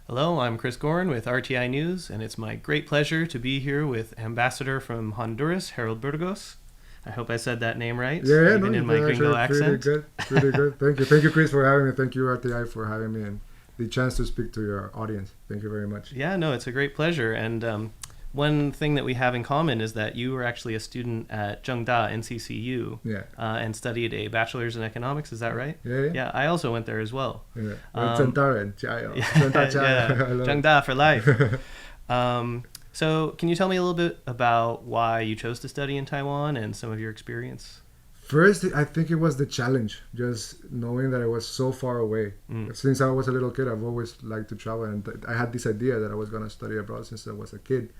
Hello, I'm Chris Gorin with RTI News, and it's my great pleasure to be here with Ambassador from Honduras, Harold Burgos. I hope I said that name right, Yeah, no, even you in my did gringo actually pretty accent. good, pretty good. Thank you, Chris, for having me. Thank you, RTI, for having me and the chance to speak to your audience. Thank you very much. Yeah, no, it's a great pleasure. And one thing that we have in common is that you were actually a student at Zhengda NCCU Yeah, and studied a bachelor's in economics. Is that right? yeah, Yeah, I also went there as well. yeah. Um, Zhengda加油, yeah, Zhengda 加油. yeah, I love Zhengda for life. it. So, can you tell me a little bit about why you chose to study in Taiwan and some of your experience? First, I think it was the challenge, just knowing that I was so far away. Mm. Since I was a little kid, I've always liked to travel, and I had this idea that I was going to study abroad since I was a kid.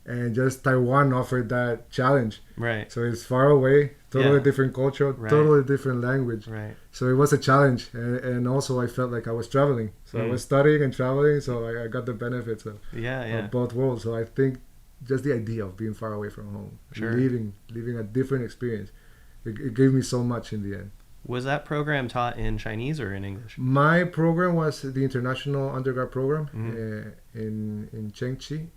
And just Taiwan offered that challenge. Right, So it's far away, totally Yeah. different culture, Right. totally different language. right. So it was a challenge, and also I felt like I was traveling. So I was studying and traveling, so I got the benefits Yeah, yeah. of both worlds. So I think just the idea of being far away from home, Sure. living a different experience, it gave me so much in the end. Was that program taught in Chinese or in English? My program was the international undergrad program Mhm. in Chengchi,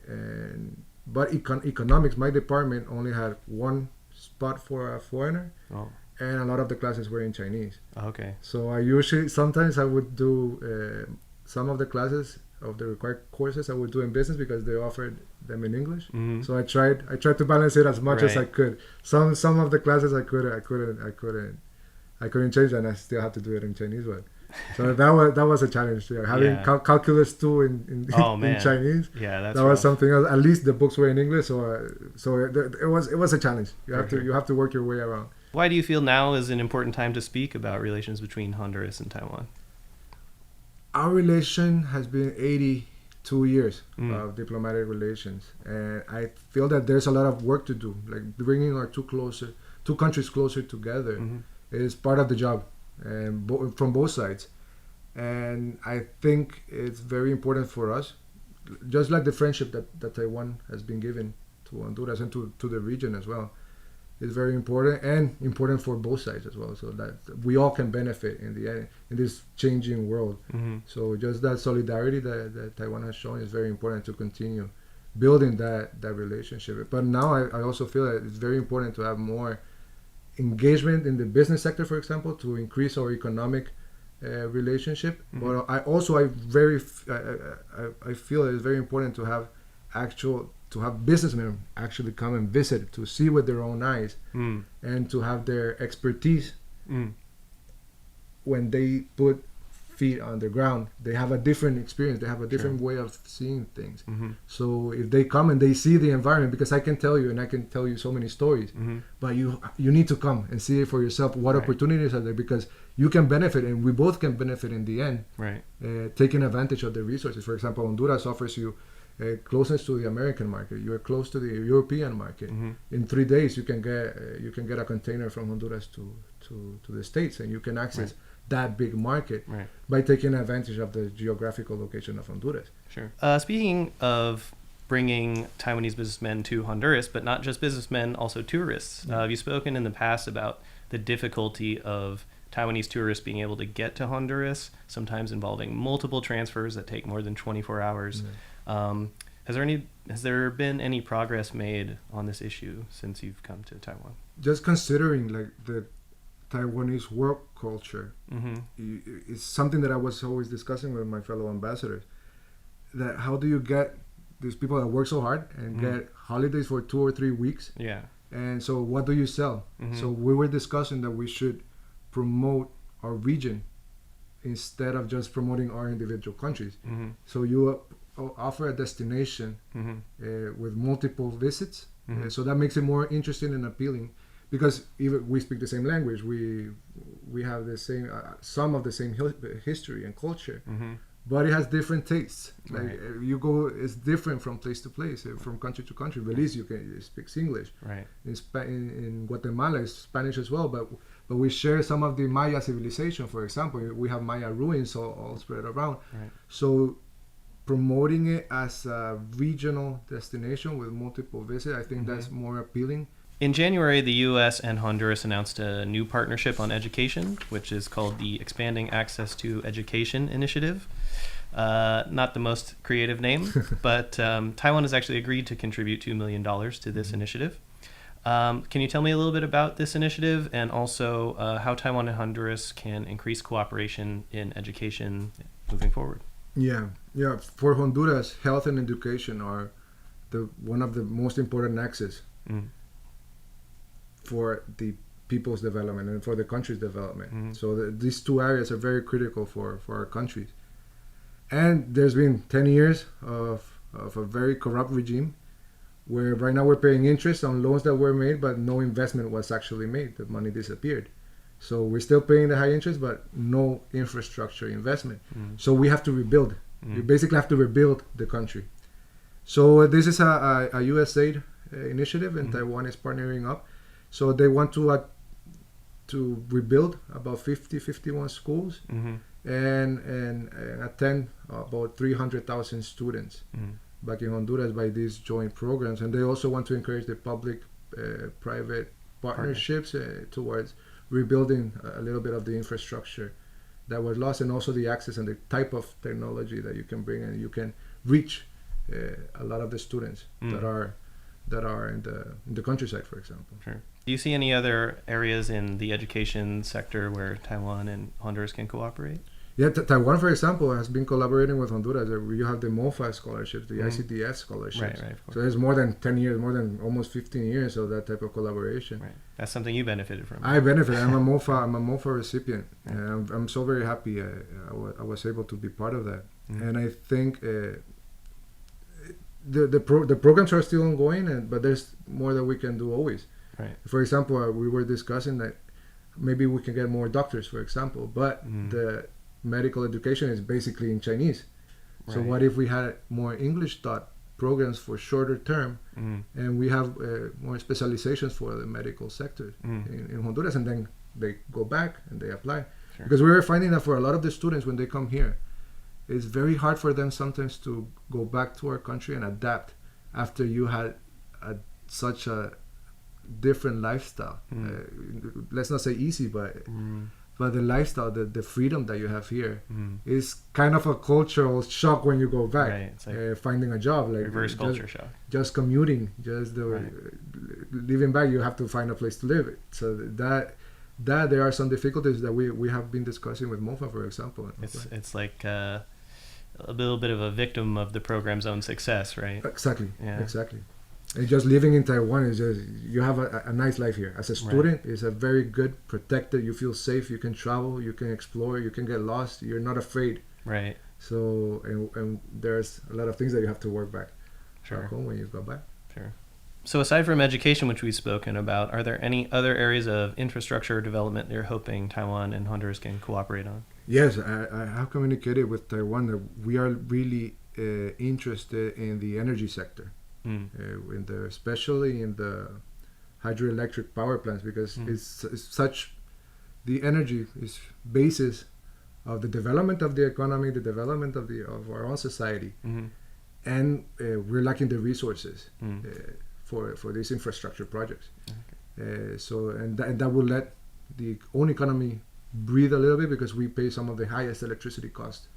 but economics, my department only had one spot for a foreigner, Oh, and a lot of the classes were in Chinese. okay. So sometimes I would do some of the classes of the required courses I would do in business because they offered them in English. Mhm. So I tried to balance it as much as I Right. could. Some of the classes I couldn't change, and I still had to do it in Chinese. But so that was a challenge. Yeah. Having Yeah. calculus 2 in Oh, in man. Chinese. Yeah, that's That was rough. something else. At least the books were in English, so it was a challenge. For You have to work your way around. Why do you feel now is an important time to speak about relations between Honduras and Taiwan? Our relation has been 82 years Mm. of diplomatic relations, and I feel that there's a lot of work to do. Like bringing our two countries closer together Mhm. is part of the job, and from both sides. And I think it's very important for us, just like the friendship that Taiwan has been given to Honduras and to the region as well. Is very important and important for both sides as well, so that we all can benefit in the end in this changing world. Mhm. So just that solidarity that Taiwan has shown is very important to continue building that relationship. But now I also feel that it's very important to have more engagement in the business sector, for example, to increase our economic relationship. Mhm. But I feel it's very important to have businessmen actually come and visit to see with their own eyes Mm. and to have their expertise Mm. when they put feet on the ground. They have a different experience. They have a different way of seeing things. Mhm. So if they come and they see the environment, because I can tell you and I can tell you so many stories, Mhm. but you need to come and see it for yourself. What Right. opportunities are there? Because you can benefit, and we both can benefit in the end, Right. taking advantage of the resources. For example, Honduras offers you closeness to the American market. You are close to the European market. Mhm. In 3 days, you can get a container from Honduras to the States, and you can access that big market Right. by taking advantage of the geographical location of Honduras. Sure. Speaking of bringing Taiwanese businessmen to Honduras, but not just businessmen, also tourists. Have you spoken in the past about the difficulty of Taiwanese tourists being able to get to Honduras, sometimes involving multiple transfers that take more than 24 hours? Has there been any progress made on this issue since you've come to Taiwan? Just considering like the Taiwanese work culture, Mm-hmm. it's something that I was always discussing with my fellow ambassadors. That how do you get these people that work so hard and get holidays for 2 or 3 weeks? Yeah. And so what do you sell? Mhm. So we were discussing that we should promote our region instead of just promoting our individual countries. Mm-hmm. So you offer a destination Mm-hmm. with multiple visits. Mhm. So that makes it more interesting and appealing, because even we speak the same language, we have the same some of the same history and culture, Mm-hmm. but it has different tastes. Like Right. it's different from place to place, from country to country. Belize, it speaks English. Right. In Guatemala, it's Spanish as well, but we share some of the Maya civilization. For example, we have Maya ruins all spread around. Right. So promoting it as a regional destination with multiple visits, I think that's more appealing. In January, the U.S. and Honduras announced a new partnership on education, which is called the Expanding Access to Education Initiative. Not the most creative name, but Taiwan has actually agreed to contribute $2 million to this initiative. Can you tell me a little bit about this initiative and also how Taiwan and Honduras can increase cooperation in education moving forward? Yeah. For Honduras, health and education are one of the most important axes for the people's development and for the country's development. So these two areas are very critical for our countries. And there's been 10 years of a very corrupt regime where right now we're paying interest on loans that were made, but no investment was actually made. The money disappeared. So we're still paying the high interest, but no infrastructure investment. So we have to rebuild. We basically have to rebuild the country. So this is a USAID initiative, and Taiwan is partnering up. So they want to rebuild about 51 schools and attend about 300,000 students back in Honduras by these joint programs. And they also want to encourage the public-private partnerships towards rebuilding a little bit of the infrastructure that was lost, and also the access and the type of technology that you can bring, and you can reach a lot of the students that are in the countryside, for example. Sure. Do you see any other areas in the education sector where Taiwan and Honduras can cooperate? Yeah, Taiwan, for example, has been collaborating with Honduras. You have the MOFA scholarships, the ICDF scholarships. Right, so there's more than 10 years, more than almost 15 years of that type of collaboration. Right. That's something you benefited from. I benefited. I'm a MOFA recipient. And I'm so very happy I was able to be part of that. And I think the programs are still ongoing, but there's more that we can do always. Right. For example, we were discussing that maybe we can get more doctors, for example, but the medical education is basically in Chinese. So what if we had more English taught programs for shorter term, and we have more specializations for the medical sector in Honduras, and then they go back and they apply. Sure. Because we were finding that for a lot of the students when they come here, it's very hard for them sometimes to go back to our country and adapt after you had such a different lifestyle. Let's not say easy, but the lifestyle, the freedom that you have here is kind of a cultural shock when you go back. Right. It's like finding a job, like reverse culture shock. Just commuting, living back, you have to find a place to live. So that there are some difficulties that we have been discussing with MOFA, for example. It's like a little bit of a victim of the program's own success, right? Exactly. Yeah. Exactly. And just living in Taiwan is just, you have a nice life here. As a student, it's a very good, protected, you feel safe, you can travel, you can explore, you can get lost, you're not afraid. Right. So, and there's a lot of things that you have to work back home when you go back. Sure. So aside from education, which we've spoken about, are there any other areas of infrastructure development you're hoping Taiwan and Honduras can cooperate on? Yes, I have communicated with Taiwan that we are really interested in the energy sector. Especially in the hydroelectric power plants, because it's such, the energy is basis of the development of the economy, the development of our own society, and we're lacking the resources for these infrastructure projects. So that will let the own economy breathe a little bit, because we pay some of the highest electricity costs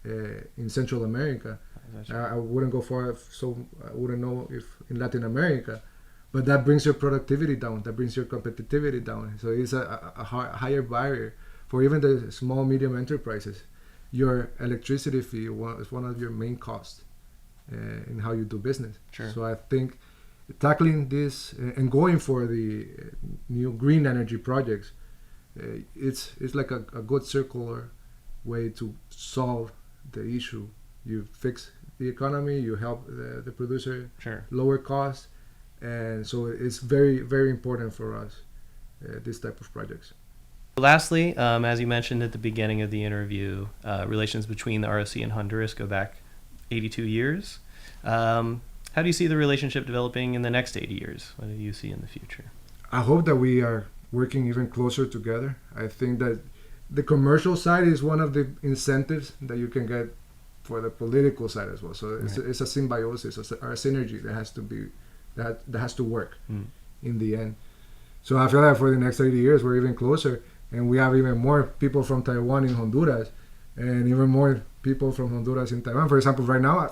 in Central America. I wouldn't go far, so I wouldn't know if in Latin America, but that brings your productivity down, that brings your competitivity down. So it's a higher barrier for even the small, medium enterprises. Your electricity fee is one of your main costs in how you do business. Sure. So I think tackling this and going for the new green energy projects, it's like a good circular way to solve the issue. You fix the economy, you help the producer lower costs, and so it's very, very important for us, this type of projects. Lastly, as you mentioned at the beginning of the interview, relations between the ROC and Honduras go back 82 years. How do you see the relationship developing in the next 80 years? What do you see in the future? I hope that we are working even closer together. I think that the commercial side is one of the incentives that you can get for the political side as well. So it's a symbiosis, a synergy that has to be that has to work in the end. So I feel like for the next 80 years we're even closer, and we have even more people from Taiwan in Honduras, and even more people from Honduras in Taiwan. For example, right now,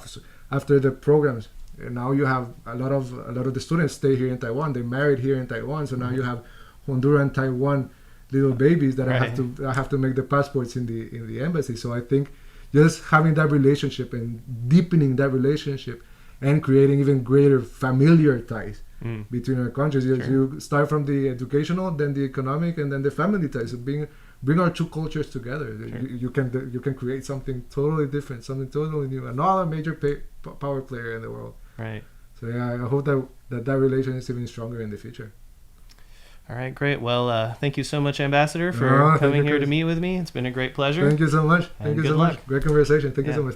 after the programs, now you have a lot of the students stay here in Taiwan. They married here in Taiwan, so now you have Honduran Taiwan little babies that Right. I have to make the passports in the embassy. So I think just having that relationship and deepening that relationship and creating even greater familiar ties between our countries. Sure. You start from the educational, then the economic, and then the family ties. So bring our two cultures together. Sure. You can create something totally different, something totally new. Another major power player in the world. Right. So yeah, I hope that relation is even stronger in the future. All right, great. Well, thank you so much, Ambassador, for Thank coming you, here to Chris. meet with me. It's been a great pleasure. Thank you so much. And Thank you good so luck. much. Great conversation. Thank you Yeah. so much.